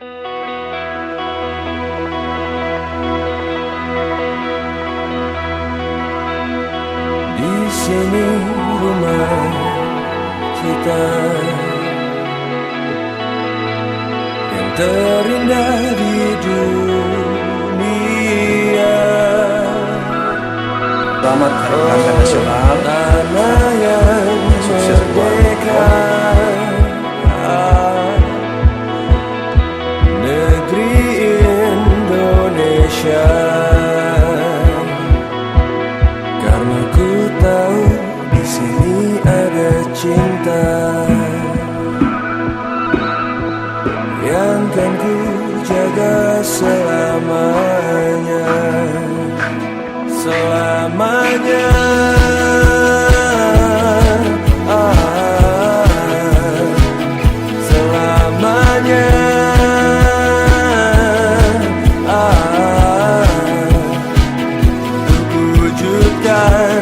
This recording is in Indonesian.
Di sini rumah kita yang terindah di dunia. Selamat Hari Olahraga Nasional. Tanah yang Sukses buat merdeka, negeri Indonesia. Karena ku tahu di sini ada cinta yang kan ku jaga selamanya, selamanya. Selamanya. Untuk wujudkan